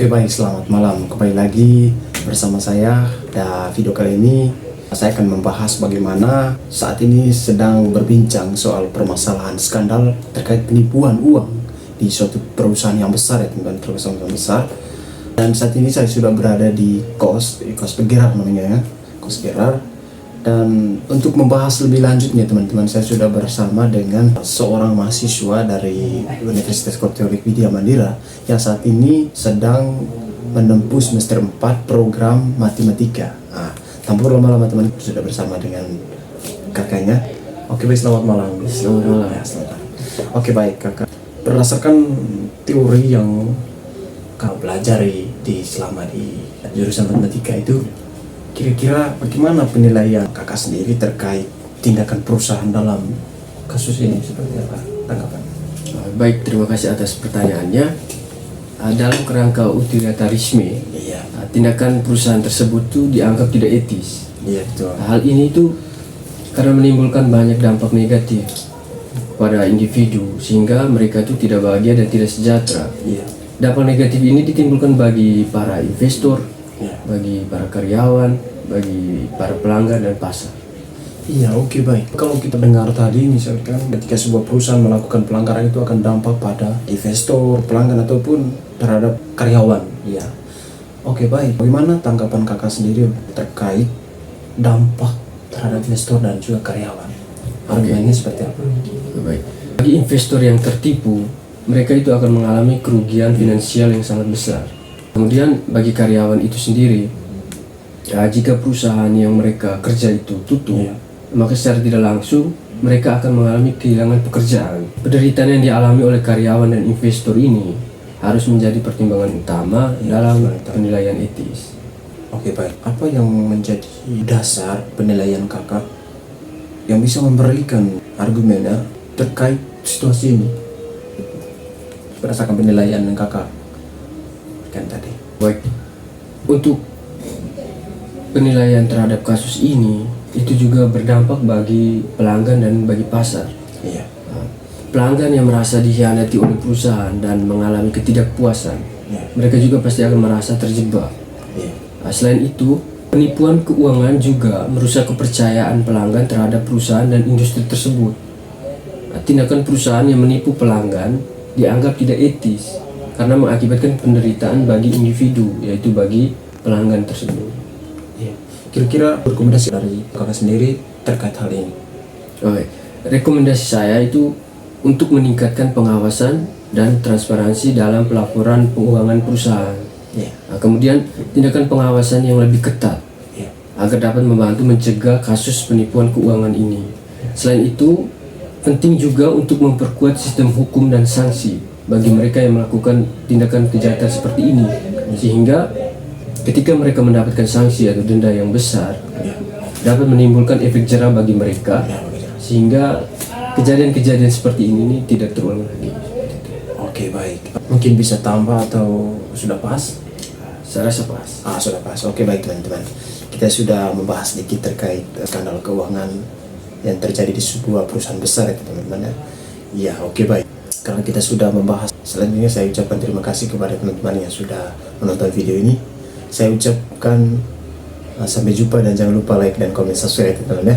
Oke baik, selamat malam. Kembali lagi bersama saya. Video kali ini saya akan membahas bagaimana saat ini sedang berbincang soal permasalahan skandal terkait penipuan uang di suatu perusahaan yang besar ya teman-teman, perusahaan yang besar. Dan saat ini saya sudah berada di kos Gerar namanya ya, kos Gerar. Dan untuk membahas lebih lanjutnya teman-teman, saya sudah bersama dengan seorang mahasiswa dari Universitas Katolik Widya Mandira yang saat ini sedang menempuh semester 4 program matematika. Tanpa lama-lama teman, sudah bersama dengan kakaknya. Oke baik, selamat malam. Selamat malam. Ya, selamat malam. Oke baik kakak, berdasarkan teori yang kau pelajari selama di jurusan matematika itu, kira-kira bagaimana penilaian kakak sendiri terkait tindakan perusahaan dalam kasus ini? Seperti apa tanggapan? Baik, terima kasih atas pertanyaannya. Dalam kerangka utilitarisme, tindakan perusahaan tersebut tuh dianggap tidak etis. Iya betul. Hal ini tuh karena menimbulkan banyak dampak negatif pada individu sehingga mereka tuh tidak bahagia dan tidak sejahtera. Iya. Dampak negatif ini ditimbulkan bagi para investor, bagi para karyawan, bagi para pelanggan dan pasar. Iya, oke baik. Kalau kita dengar tadi misalkan ketika sebuah perusahaan melakukan pelanggaran itu akan dampak pada investor, pelanggan ataupun terhadap karyawan. Iya. Oke baik. Bagaimana tanggapan kakak sendiri terkait dampak terhadap investor dan juga karyawan? Argumennya seperti apa? Baik. Bagi investor yang tertipu, mereka itu akan mengalami kerugian finansial yang sangat besar. Kemudian bagi karyawan itu sendiri, jika perusahaan yang mereka kerja itu tutup, maka secara tidak langsung mereka akan mengalami kehilangan pekerjaan. Penderitaan yang dialami oleh karyawan dan investor ini harus menjadi pertimbangan utama dalam penilaian etis. Oke baik. Apa yang menjadi dasar penilaian kakak yang bisa memberikan argumennya terkait situasi ini berdasarkan penilaian yang kakak kan tadi? Baik, untuk penilaian terhadap kasus ini itu juga berdampak bagi pelanggan dan bagi pasar. Iya. Pelanggan yang merasa dikhianati oleh perusahaan dan mengalami ketidakpuasan, mereka juga pasti akan merasa terjebak. Selain itu, penipuan keuangan juga merusak kepercayaan pelanggan terhadap perusahaan dan industri tersebut. Tindakan perusahaan yang menipu pelanggan dianggap tidak etis karena mengakibatkan penderitaan bagi individu, yaitu bagi pelanggan tersebut. Kira-kira rekomendasi dari kakak sendiri terkait hal ini? Oke. Rekomendasi saya itu untuk meningkatkan pengawasan dan transparansi dalam pelaporan keuangan perusahaan. Kemudian tindakan pengawasan yang lebih ketat agar dapat membantu mencegah kasus penipuan keuangan ini. Selain itu, penting juga untuk memperkuat sistem hukum dan sanksi bagi mereka yang melakukan tindakan kejahatan seperti ini, sehingga ketika mereka mendapatkan sanksi atau denda yang besar, dapat menimbulkan efek jerah bagi mereka, sehingga kejadian-kejadian seperti ini tidak terulang lagi. Oke baik. Mungkin bisa tambah atau sudah pas? Saya rasa pas. Sudah pas. Oke baik teman-teman. Kita sudah membahas sedikit terkait skandal keuangan yang terjadi di sebuah perusahaan besar ya teman-teman ya. Iya, oke baik. Karena kita sudah membahas, selanjutnya saya ucapkan terima kasih kepada teman-teman yang sudah menonton video ini. Saya ucapkan sampai jumpa dan jangan lupa like dan komen subscribe teman-teman ya.